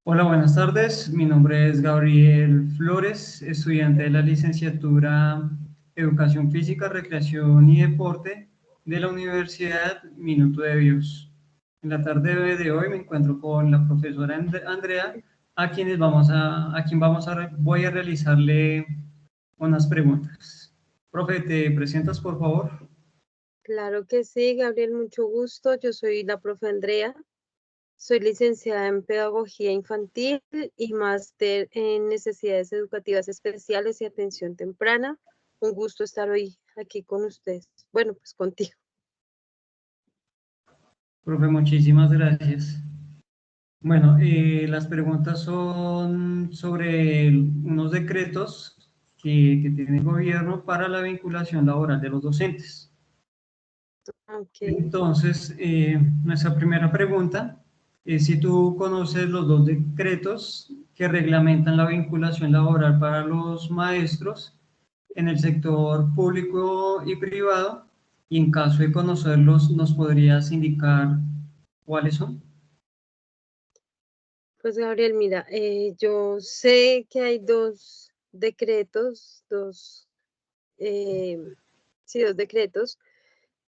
Hola, buenas tardes. Mi nombre es Gabriel Flores, estudiante de la licenciatura Educación Física, Recreación y Deporte de la Universidad Minuto de Dios. En la tarde de hoy me encuentro con la profesora Andrea, voy a realizarle unas preguntas. Profe, ¿te presentas, por favor? Claro que sí, Gabriel, mucho gusto. Yo soy la profe Andrea, soy licenciada en Pedagogía Infantil y máster en Necesidades Educativas Especiales y Atención Temprana. Un gusto estar hoy aquí con ustedes. Bueno, pues contigo. Profe, muchísimas gracias. Bueno, las preguntas son sobre unos decretos que tiene el gobierno para la vinculación laboral de los docentes. Ok. Entonces, nuestra primera pregunta es si tú conoces los dos decretos que reglamentan la vinculación laboral para los maestros en el sector público y privado, y en caso de conocerlos, ¿nos podrías indicar cuáles son? Pues Gabriel, mira, yo sé que hay dos decretos, eh, sí, dos decretos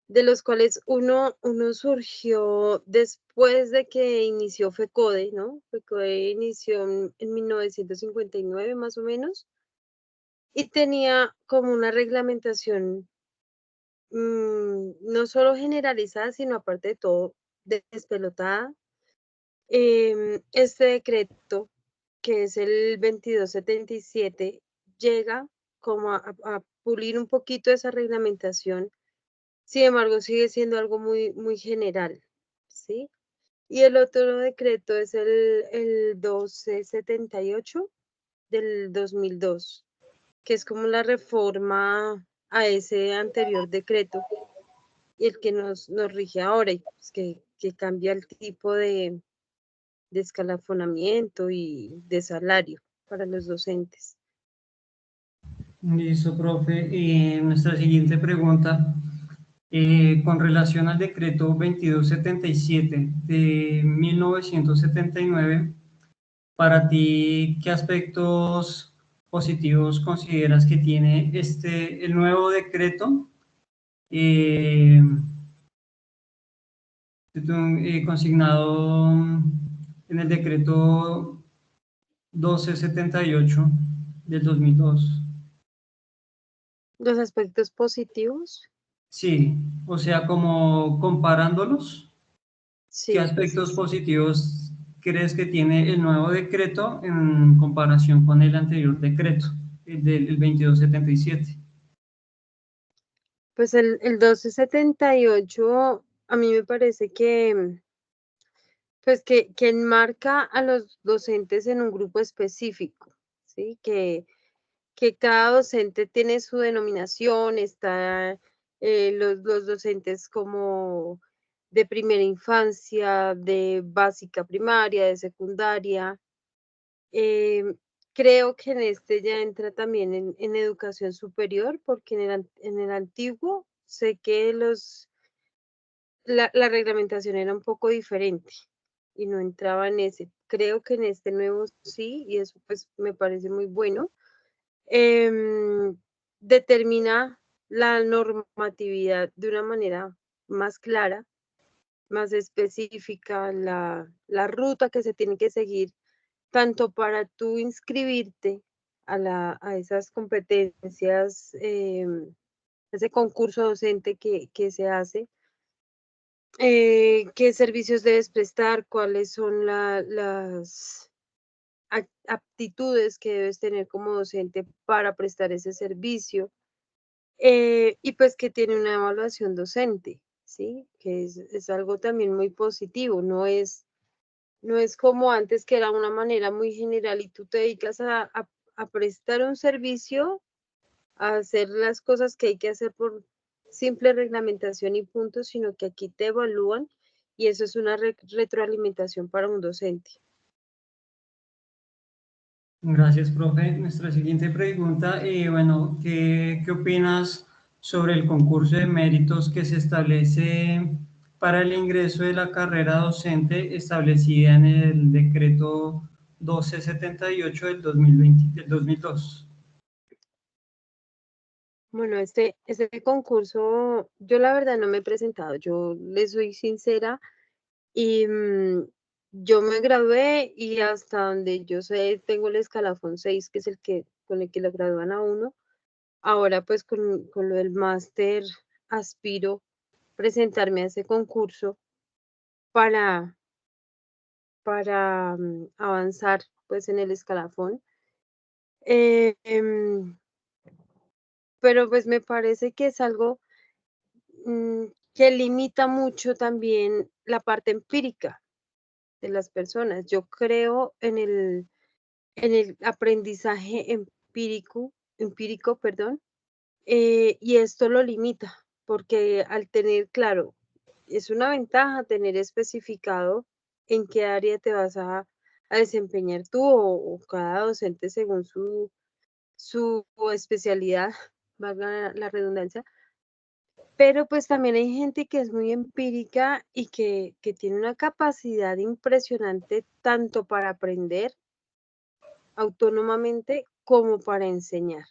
de los cuales uno surgió después de que inició FECODE, ¿no? FECODE inició en 1959 más o menos y tenía como una reglamentación no solo generalizada, sino aparte de todo despelotada. Este decreto, que es el 2277, llega como a pulir un poquito esa reglamentación. Sin embargo, sigue siendo algo muy general, ¿sí? Y el otro decreto es el 1278 del 2002, que es como la reforma a ese anterior decreto y el que nos rige ahora, y pues que cambia el tipo de escalafonamiento y de salario para los docentes. Listo, profe. Nuestra siguiente pregunta, con relación al decreto 2277 de 1979, para ti, ¿qué aspectos positivos consideras que tiene el nuevo decreto eh, consignado en el decreto 1278 del 2002? Los aspectos positivos, Sí, o sea, como comparándolos, ¿qué sí, sí, aspectos sí. positivos crees que tiene el nuevo decreto en comparación con el anterior decreto, el del 2277? Pues el 1278 a mí me parece que, pues que enmarca a los docentes en un grupo específico, ¿sí? Que cada docente tiene su denominación, está los docentes como de primera infancia, de básica primaria, de secundaria. Em, Creo que en este ya entra también en educación superior, porque en el antiguo sé que la reglamentación era un poco diferente y no entraba en ese. Creo que en este nuevo sí, y eso pues me parece muy bueno. em, Determina la normatividad de una manera más clara, más específica, la ruta que se tiene que seguir, tanto para tú inscribirte a esas competencias, ese concurso docente que se hace, qué servicios debes prestar, cuáles son las aptitudes que debes tener como docente para prestar ese servicio, y pues que tiene una evaluación docente, ¿sí? Que es algo también muy positivo, no es como antes que era una manera muy general y tú te dedicas a prestar un servicio, a hacer las cosas que hay que hacer por simple reglamentación y punto, sino que aquí te evalúan y eso es una retroalimentación para un docente. Gracias, profe. Nuestra siguiente pregunta, bueno, ¿qué opinas sobre el concurso de méritos que se establece para el ingreso de la carrera docente establecida en el decreto 1278 del 2020, del 2002. Bueno, este concurso, yo la verdad no me he presentado, yo le soy sincera y yo me gradué y hasta donde yo sé tengo el escalafón 6, que es el que con el que lo gradúan a uno. Ahora pues con lo del máster aspiro presentarme a ese concurso para, para avanzar pues en el escalafón. Eh, em, pero pues me parece que es algo que limita mucho también la parte empírica de las personas. Yo creo en el aprendizaje empírico, perdón, y esto lo limita, porque al tener, claro, es una ventaja tener especificado en qué área te vas a desempeñar tú o cada docente según su especialidad, valga la redundancia. Pero pues también hay gente que es muy empírica y que tiene una capacidad impresionante tanto para aprender autónomamente como para enseñar.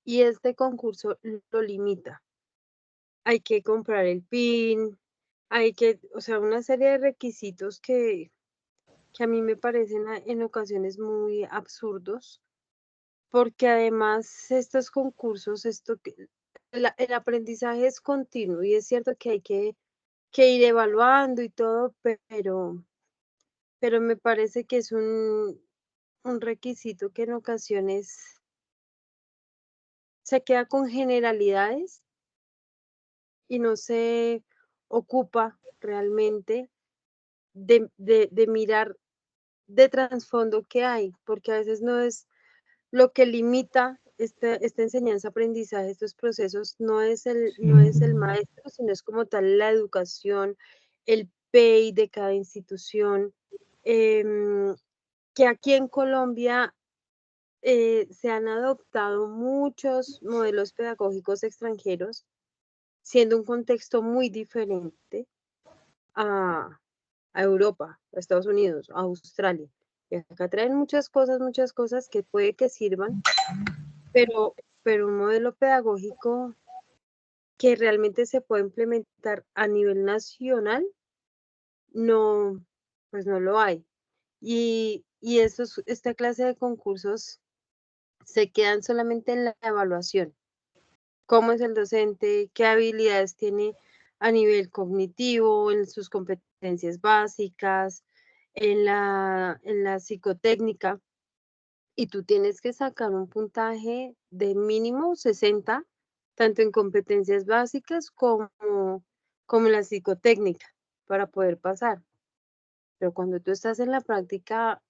Y este concurso lo limita. Hay que comprar el PIN, hay que, o sea, una serie de requisitos que a mí me parecen en ocasiones muy absurdos, porque además estos concursos, el aprendizaje es continuo y es cierto que hay que ir evaluando y todo, pero me parece que es un requisito que en ocasiones se queda con generalidades y no se ocupa realmente de mirar de trasfondo que hay, porque a veces no es lo que limita esta enseñanza-aprendizaje, estos procesos, no Sí, es el maestro, sino es como tal la educación, el PEI de cada institución, em, que aquí en Colombia se han adoptado muchos modelos pedagógicos extranjeros, siendo un contexto muy diferente a, a Europa, a Estados Unidos, a Australia. Y acá traen muchas cosas que puede que sirvan, pero un modelo pedagógico que realmente se puede implementar a nivel nacional, no, pues no lo hay. Y esta clase de concursos se quedan solamente en la evaluación. ¿Cómo es el docente? ¿Qué habilidades tiene a nivel cognitivo, en sus competencias básicas, en la psicotécnica? Y tú tienes que sacar un puntaje de mínimo 60, tanto en competencias básicas como en la psicotécnica, para poder pasar. Pero cuando tú estás en la práctica,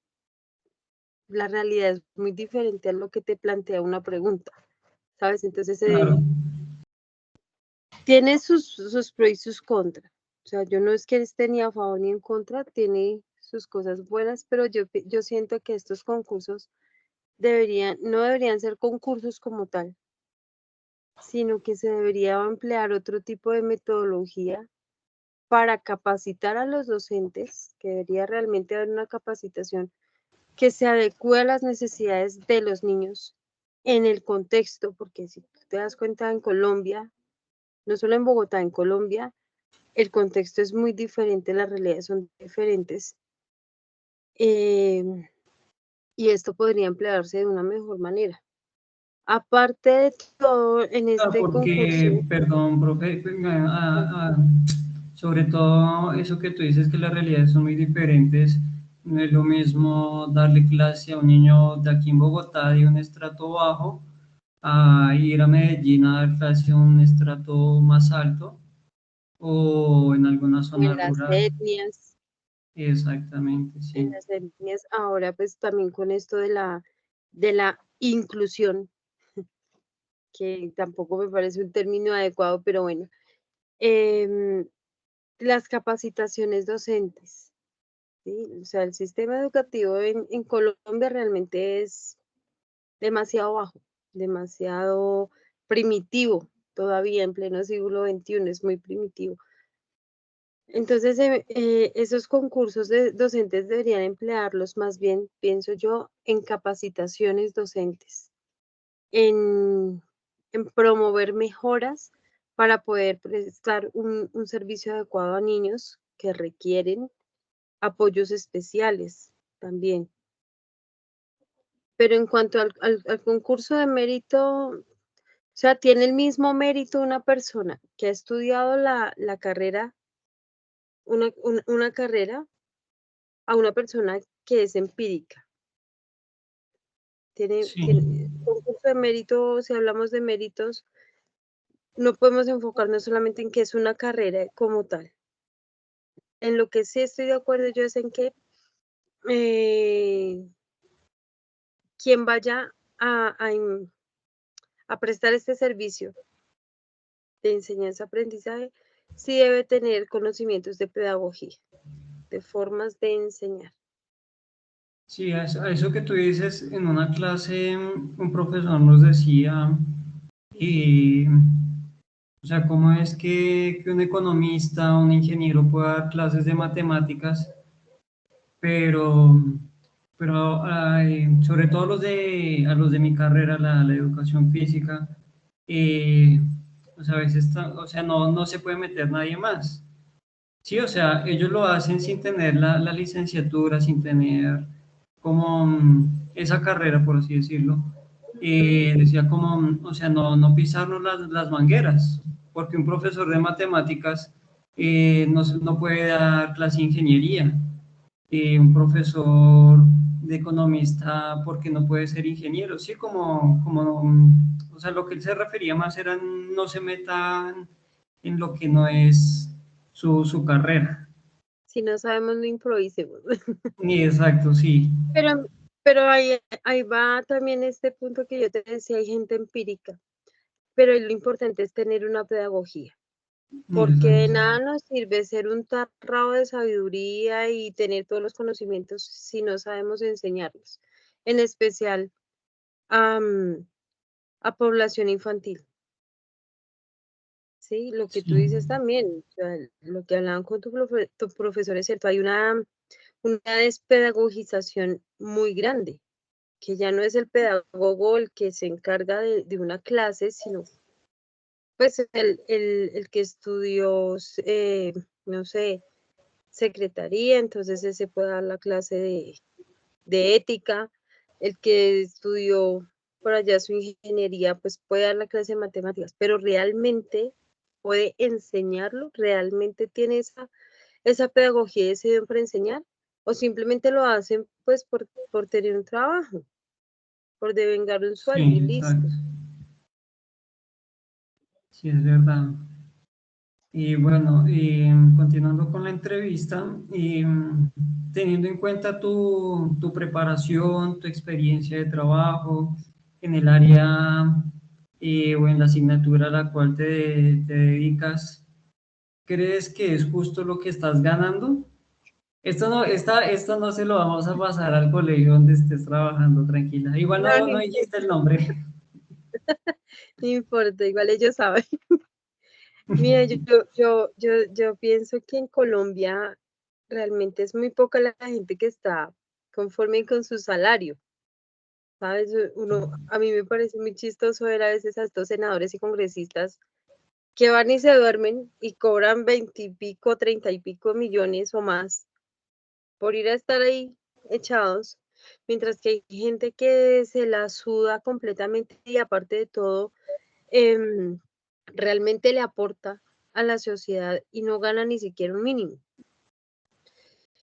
la realidad es muy diferente a lo que te plantea una pregunta, ¿sabes? Entonces, claro. tiene sus pros y sus contras. O sea, yo no es que esté ni a favor ni en contra, tiene sus cosas buenas, pero yo siento que estos concursos no deberían ser concursos como tal, sino que se debería emplear otro tipo de metodología para capacitar a los docentes, que debería realmente haber una capacitación que se adecue a las necesidades de los niños en el contexto, porque si tú te das cuenta en Colombia, no solo en Bogotá, en Colombia, el contexto es muy diferente, las realidades son diferentes, y esto podría emplearse de una mejor manera. Aparte de todo, en Claro, este porque, concurso, perdón, profe, sobre todo eso que tú dices que las realidades son muy diferentes, no es lo mismo darle clase a un niño de aquí en Bogotá de un estrato bajo a ir a Medellín a dar clase a un estrato más alto o en alguna zona en las rural. etnias, Exactamente, sí. ahora pues también con esto de la inclusión, que tampoco me parece un término adecuado, pero bueno, em, las capacitaciones docentes, ¿sí? O sea, el sistema educativo en Colombia realmente es demasiado bajo, demasiado primitivo, todavía en pleno siglo XXI es muy primitivo. Entonces, esos concursos de docentes deberían emplearlos más bien, pienso yo, en capacitaciones docentes, en, en promover mejoras para poder prestar un servicio adecuado a niños que requieren apoyos especiales también. Pero en cuanto al concurso de mérito, o sea, tiene el mismo mérito una persona que ha estudiado la carrera, una carrera, a una persona que es empírica. Sí, Concurso de mérito, si hablamos de méritos, no podemos enfocarnos solamente en que es una carrera como tal. En lo que sí estoy de acuerdo yo es en que quien vaya a prestar este servicio de enseñanza-aprendizaje, sí debe tener conocimientos de pedagogía, de formas de enseñar. sí, a eso que tú dices, en una clase un profesor nos decía, y, o sea, cómo es que un economista, un ingeniero pueda dar clases de matemáticas, pero, pero sobre todo a los de mi carrera, la educación física, eh, o sea, a veces, o sea, no se puede meter nadie más. Sí, o sea, ellos lo hacen sin tener la licenciatura, sin tener como esa carrera, por así decirlo. Decía como, o sea, no pisarnos las mangueras, porque un profesor de matemáticas no puede dar clase de ingeniería. Un profesor de economista, porque no puede ser ingeniero. Sí, o sea, lo que él se refería más era no se metan en lo que no es su carrera. Si no sabemos, no improvisemos. Ni exacto, sí. Pero, pero ahí va también este punto que yo te decía, hay gente empírica, pero lo importante es tener una pedagogía, Ni porque de exacto. nada nos sirve ser un tarrado de sabiduría y tener todos los conocimientos si no sabemos enseñarlos, en especial a población infantil. Sí, lo que tú Sí, dices también, o sea, lo que hablaban con tu profesor es cierto, hay una despedagogización muy grande, que ya no es el pedagogo el que se encarga de una clase, sino pues el que estudió, no sé, secretaría, entonces ese puede dar la clase de ética, el que estudió por allá su ingeniería, pues puede dar la clase de matemáticas, pero realmente puede enseñarlo, realmente tiene esa pedagogía y ese don para enseñar, o simplemente lo hacen pues por tener un trabajo, por devengar un sueldo y sí, exacto. listo. Sí, es verdad. Y bueno, continuando con la entrevista, teniendo en cuenta tu preparación, tu experiencia de trabajo en el área o en la asignatura a la cual te dedicas, ¿crees que es justo lo que estás ganando? Esto no se lo vamos a pasar al colegio donde estés trabajando, tranquila. Igual No, no dijiste el nombre. no importa, igual ellos saben. Mira, yo pienso que en Colombia realmente es muy poca la gente que está conforme con su salario, ¿sabes? A mí me parece muy chistoso ver a veces a estos senadores y congresistas que van y se duermen y cobran 20 y pico, 30 y pico millones o más por ir a estar ahí echados, mientras que hay gente que se la suda completamente y aparte de todo, em, realmente le aporta a la sociedad y no gana ni siquiera un mínimo.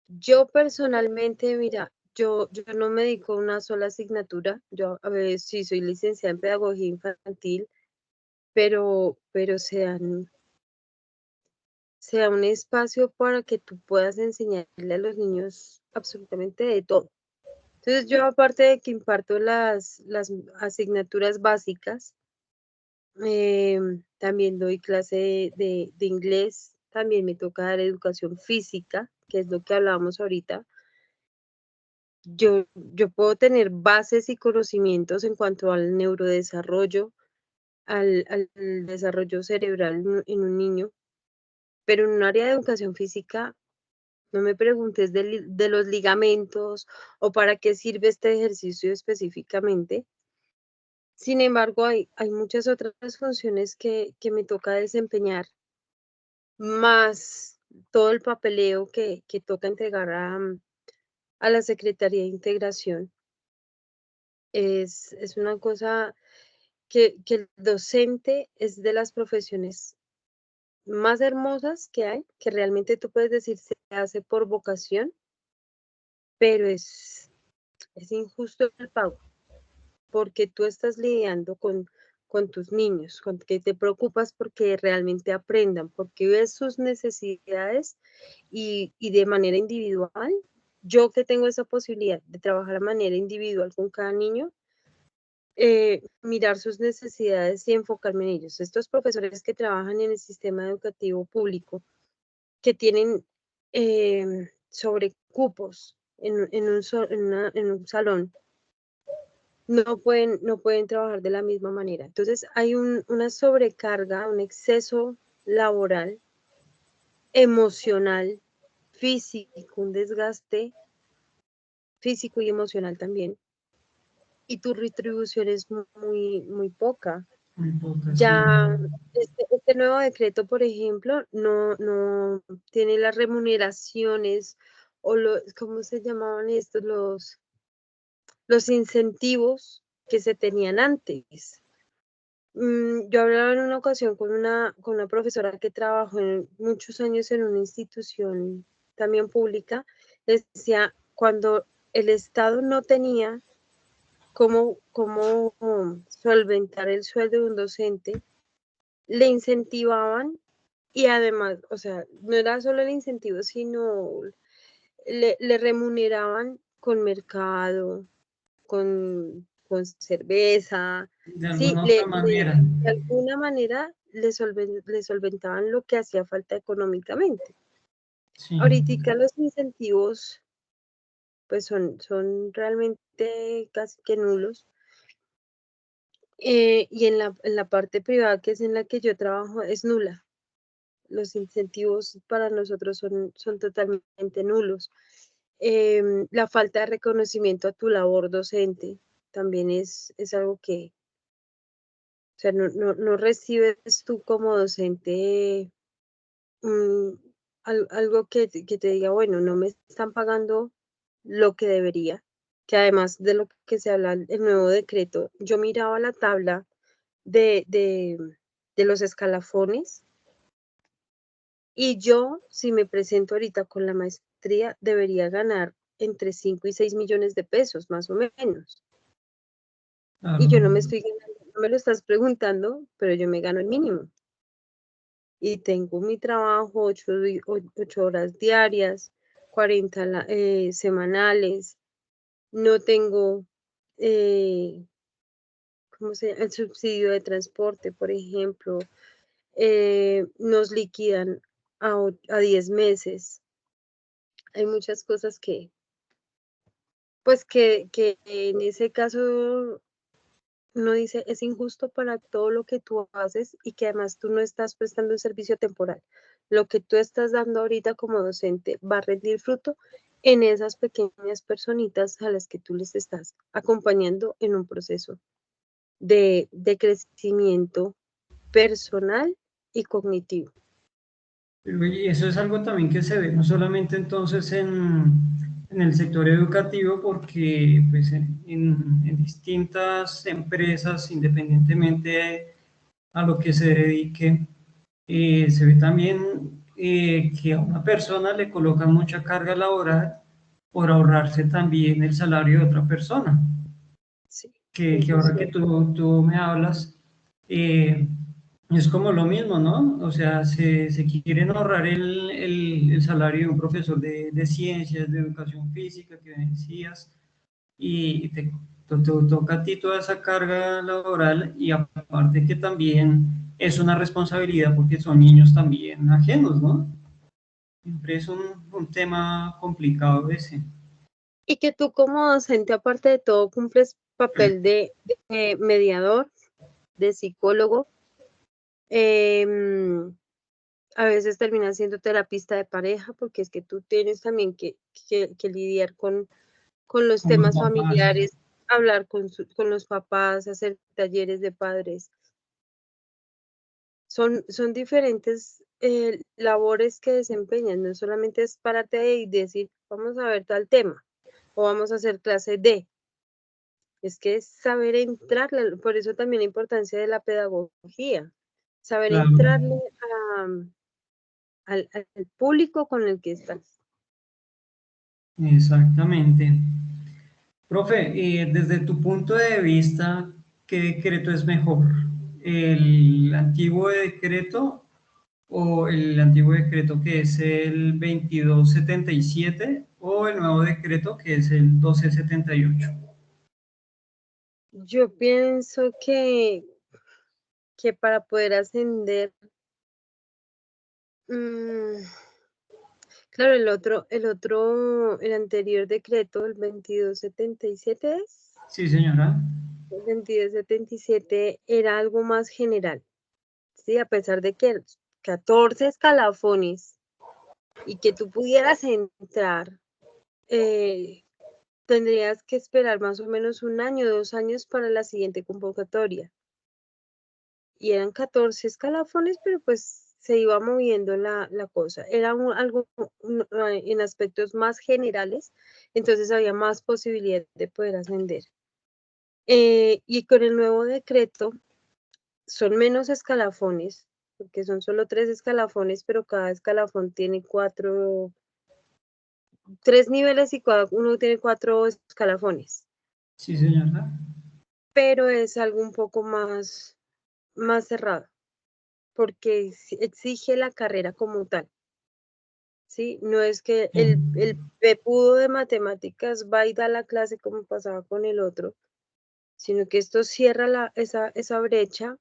Yo personalmente, mira, yo no me dedico a una sola asignatura, yo a ver, sí soy licenciada en pedagogía infantil, pero sea un espacio para que tú puedas enseñarle a los niños absolutamente de todo. Entonces yo aparte de que imparto las asignaturas básicas, también doy clase de inglés, también me toca dar educación física, que es lo que hablábamos ahorita. Yo puedo tener bases y conocimientos en cuanto al neurodesarrollo, al desarrollo cerebral en un niño, pero en un área de educación física, no me preguntes de los ligamentos o para qué sirve este ejercicio específicamente. Sin embargo, hay muchas otras funciones que me toca desempeñar, más todo el papeleo que toca entregar a la Secretaría de Integración. Es una cosa que el docente es de las profesiones más hermosas que hay, que realmente tú puedes decir se hace por vocación, pero es injusto el pago, porque tú estás lidiando con tus niños, con que te preocupas porque realmente aprendan, porque ves sus necesidades y de manera individual. Yo que tengo esa posibilidad de trabajar de manera individual con cada niño, mirar sus necesidades y enfocarme en ellos. Estos profesores que trabajan en el sistema educativo público, que tienen sobrecupos en un salón, no pueden trabajar de la misma manera. Entonces hay una sobrecarga, un exceso laboral, emocional, físico, un desgaste físico y emocional también. Y tu retribución es muy poca. Muy pocas, sí. Ya este nuevo decreto, por ejemplo, no tiene las remuneraciones o ¿cómo se llamaban estos? Los incentivos que se tenían antes. Yo hablaba en una ocasión con una profesora que trabajó muchos años en una institución también pública, decía, cuando el Estado no tenía cómo solventar el sueldo de un docente, le incentivaban y además, o sea, no era solo el incentivo, sino le remuneraban con mercado, con cerveza, De sí, alguna otra manera. de alguna manera le solventaban lo que hacía falta económicamente. Sí. Ahorita los incentivos pues son realmente casi que nulos. Y en la parte privada, que es en la que yo trabajo, es nula. Los incentivos para nosotros son totalmente nulos. La falta de reconocimiento a tu labor docente también es algo que, o sea, no recibes tú como docente mm, algo que te diga, bueno, no me están pagando lo que debería, que además de lo que se habla el nuevo decreto, yo miraba la tabla de, de, de los escalafones y yo, si me presento ahorita con la maestría, debería ganar entre 5 y 6 millones de pesos, más o menos. Y Claro. yo no me estoy ganando, no me lo estás preguntando, pero yo me gano el mínimo. Y tengo mi trabajo, 8 horas diarias, 40 semanales. No tengo, ¿cómo se llama? El subsidio de transporte, por ejemplo. Nos liquidan a 10 meses. Hay muchas cosas pues que en ese caso uno dice, es injusto para todo lo que tú haces y que además tú no estás prestando un servicio temporal. Lo que tú estás dando ahorita como docente va a rendir fruto en esas pequeñas personitas a las que tú les estás acompañando en un proceso de crecimiento personal y cognitivo. Y eso es algo también que se ve no solamente entonces en el sector educativo, porque pues en distintas empresas, independientemente a lo que se dedique, se ve también que a una persona le colocan mucha carga laboral por ahorrarse también el salario de otra persona. Sí, Que eso es ahora que cierto. tú me hablas, eh, es como lo mismo, ¿no? O sea, se quieren ahorrar el salario de un profesor de ciencias, de educación física que decías, y te toca a ti toda esa carga laboral y aparte que también es una responsabilidad porque son niños también ajenos, ¿no? Siempre es un tema complicado ese. Y que tú como docente, aparte de todo, cumples papel de mediador, de psicólogo, em, A veces termina siendo terapista de pareja porque es que tú tienes también que lidiar con los Con los temas papás. familiares, hablar con los papás, hacer talleres de padres. Son diferentes labores que desempeñan, no solamente es pararte ahí y decir, vamos a ver tal tema o vamos a hacer clase de. Es que es saber entrarle, por eso también la importancia de la pedagogía, saber Claro, entrarle al público con el que estás. exactamente. Profe, desde tu punto de vista, ¿qué decreto es mejor? ¿El antiguo decreto o el antiguo decreto que es el 2277 o el nuevo decreto que es el 1278? Yo pienso que para poder ascender, claro, el anterior decreto, el 2277 es, Sí, señora. el 2277 era algo más general, ¿sí? A pesar de que 14 escalafones y que tú pudieras entrar, eh, tendrías que esperar más o menos 1 año, 2 años para la siguiente convocatoria. Y eran 14 escalafones, pero pues se iba moviendo la cosa. Era algo en aspectos más generales, entonces había más posibilidad de poder ascender. Y con el nuevo decreto son menos escalafones, porque son solo 3 escalafones, pero cada escalafón tiene 3 niveles y cada uno tiene 4 escalafones. Sí, señora. Pero es algo un poco más cerrado, porque exige la carrera como tal, ¿sí? No es que Sí. el pepudo de matemáticas va y da la clase como pasaba con el otro, sino que esto cierra esa brecha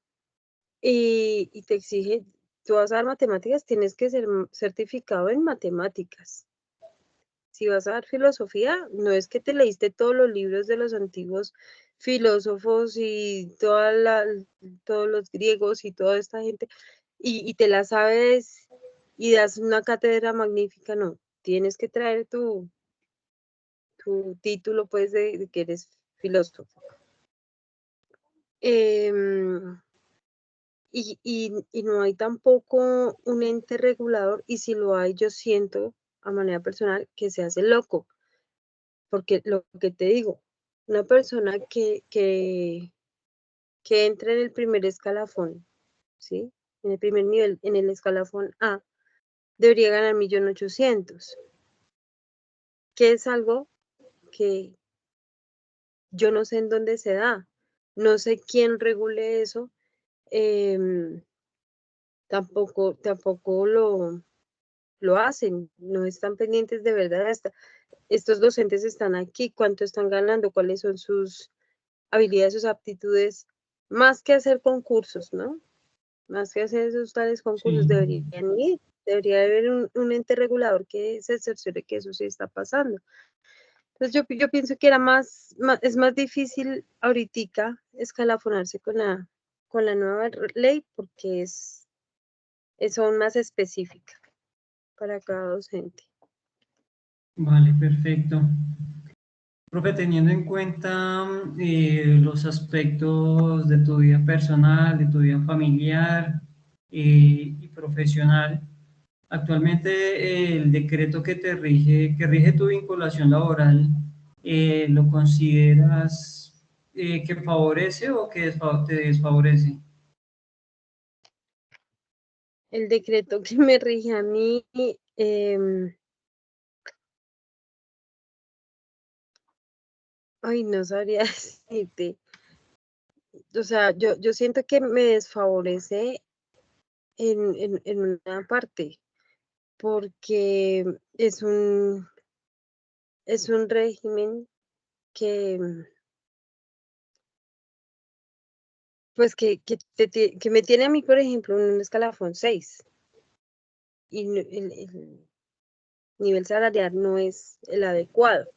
y te exige, tú vas a dar matemáticas, tienes que ser certificado en matemáticas. Si vas a dar filosofía, no es que te leíste todos los libros de los antiguos filósofos y todos los griegos y toda esta gente, y te la sabes y das una cátedra magnífica, no. Tienes que traer tu título, pues, de que eres filósofo. Em, y no hay tampoco un ente regulador, y si lo hay, yo siento, a manera personal, que se hace loco. Porque lo que te digo, una persona que entra en el primer escalafón, ¿sí? En el primer nivel, en el escalafón A, debería ganar 1.800.000, que es algo que yo no sé en dónde se da. No sé quién regule eso. em, tampoco lo hacen, no están pendientes de verdad. Estos docentes están aquí, cuánto están ganando, cuáles son sus habilidades, sus aptitudes, más que hacer concursos, ¿no? Más que hacer esos tales concursos, Sí. deberían ir, debería haber un ente regulador que se cerciore que eso sí está pasando. Entonces yo pienso que era es más difícil ahorita escalafonarse con la nueva ley porque es aún más específica para cada docente. Vale, perfecto. Profe, teniendo en cuenta los aspectos de tu vida personal, de tu vida familiar y profesional, actualmente el decreto que rige tu vinculación laboral, ¿lo consideras que favorece o que te desfavorece? El decreto que me rige a mí, ay, no sabría decirte. O sea, yo siento que me desfavorece en una parte, porque es un régimen que, pues, que me tiene a mí, por ejemplo, en un escalafón 6 y el nivel salarial no es el adecuado.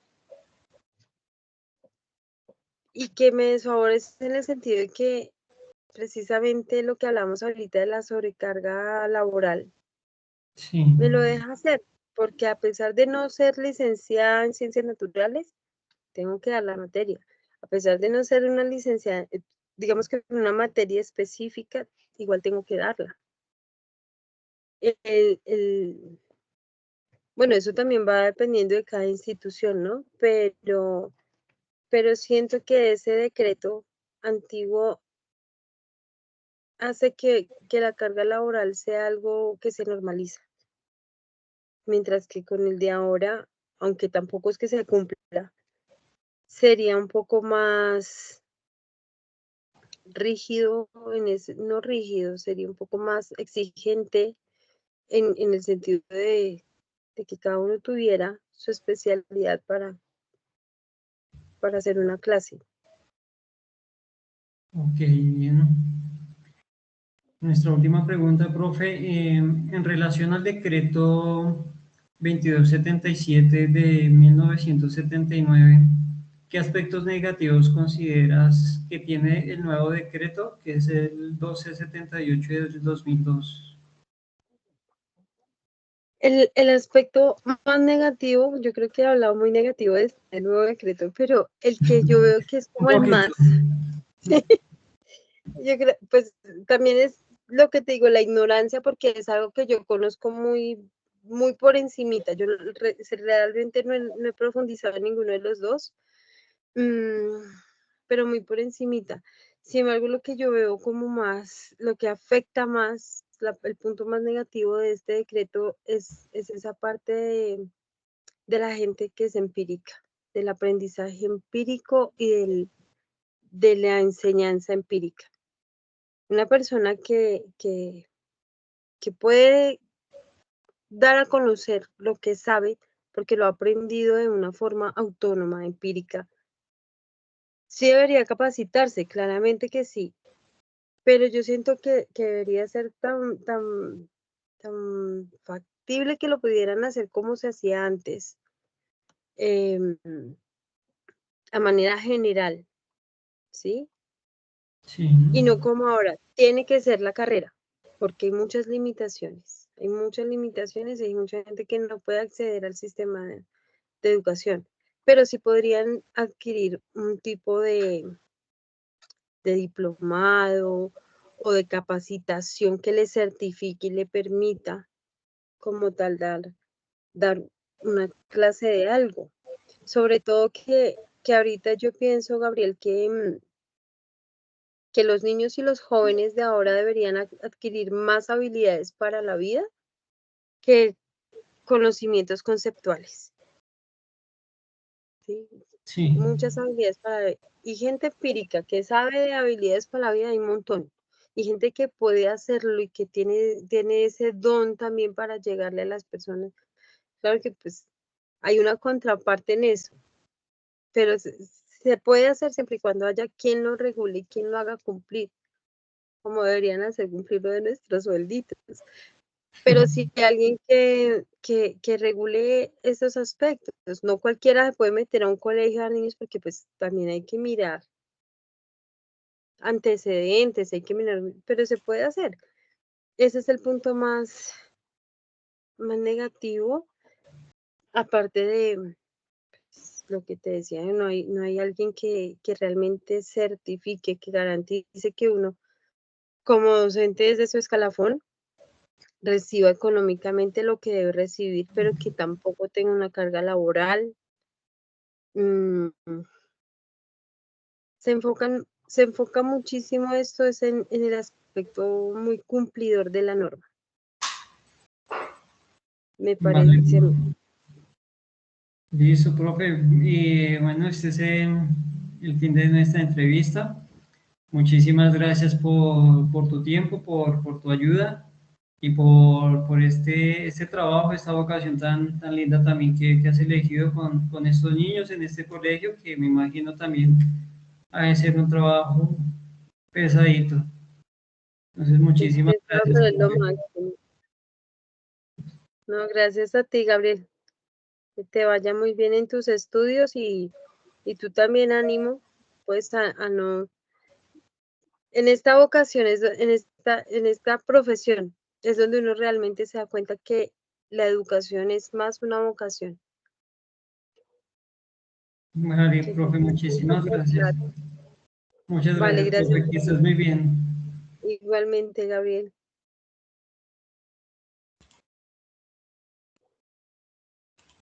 Y que me desfavorece en el sentido de que precisamente lo que hablamos ahorita de la sobrecarga laboral, Sí, me lo deja hacer, porque a pesar de no ser licenciada en ciencias naturales, tengo que dar la materia. A pesar de no ser una licenciada, digamos que en una materia específica, igual tengo que darla. Bueno, eso también va dependiendo de cada institución, ¿no? Pero siento que ese decreto antiguo hace que la carga laboral sea algo que se normaliza, mientras que con el de ahora, aunque tampoco es que se cumpla, sería un poco más rígido, no rígido, sería un poco más exigente en el sentido de que cada uno tuviera su especialidad para hacer una clase. ok, bien. Nuestra última pregunta, profe, en relación al decreto 2277 de 1979, ¿qué aspectos negativos consideras que tiene el nuevo decreto, que es el 1278 del 2002? El aspecto más negativo, yo creo que he hablado muy negativo de este nuevo decreto, pero el que yo veo que es Un como el poquito. más, yo creo, pues también es lo que te digo, la ignorancia, porque es algo que yo conozco muy por encimita. Yo realmente no he profundizado en ninguno de los dos, pero muy por encimita. Sin embargo, lo que yo veo como más, lo que afecta más, el punto más negativo de este decreto es esa parte de la gente que es empírica, del aprendizaje empírico y de la enseñanza empírica. Una persona que puede dar a conocer lo que sabe porque lo ha aprendido de una forma autónoma, empírica. Sí debería capacitarse, claramente que sí, pero yo siento que debería ser tan factible que lo pudieran hacer como se hacía antes, em, a manera general, ¿sí? Sí, Y no como ahora, tiene que ser la carrera, porque hay muchas limitaciones, y hay mucha gente que no puede acceder al sistema de educación, pero sí podrían adquirir un tipo de diplomado o de capacitación que le certifique y le permita como tal dar una clase de algo. Sobre todo que ahorita yo pienso, Gabriel, que los niños y los jóvenes de ahora deberían adquirir más habilidades para la vida que conocimientos conceptuales, ¿sí? sí, Muchas habilidades y gente empírica que sabe de habilidades para la vida hay un montón. Y gente que puede hacerlo y que tiene ese don también para llegarle a las personas. Claro que pues hay una contraparte en eso, pero se puede hacer siempre y cuando haya quien lo regule y quien lo haga cumplir, como deberían hacer cumplir lo de nuestros suelditos. Pero sí hay alguien que regule esos aspectos. No cualquiera se puede meter a un colegio a niños porque pues también hay que mirar antecedentes, hay que mirar, pero se puede hacer. Ese es el punto más negativo, aparte de lo que te decía, no hay alguien que realmente certifique, que garantice que uno, como docente desde su escalafón, reciba económicamente lo que debe recibir, pero que tampoco tenga una carga laboral. Mm, se enfoca muchísimo esto es en el aspecto muy cumplidor de la norma, me vale. parece a mí. Listo, profe. Y bueno, este es el fin de nuestra entrevista. Muchísimas gracias por tu tiempo, por tu ayuda y por este trabajo, esta vocación tan linda también que has elegido con estos niños en este colegio, que me imagino también ha de ser un trabajo pesadito. Entonces, Es muchísimas pesado, gracias, pero es lo profe. máximo. No, gracias a ti, Gabriel. Que te vaya muy bien en tus estudios y tú también ánimo, pues a no, en esta vocación, en esta profesión, es donde uno realmente se da cuenta que la educación es más una vocación Vale, que profe, simplemente muchísimas por gracias. plata. Muchas Vale, gracias, gracias. profe, que estés muy bien. Igualmente, Gabriel.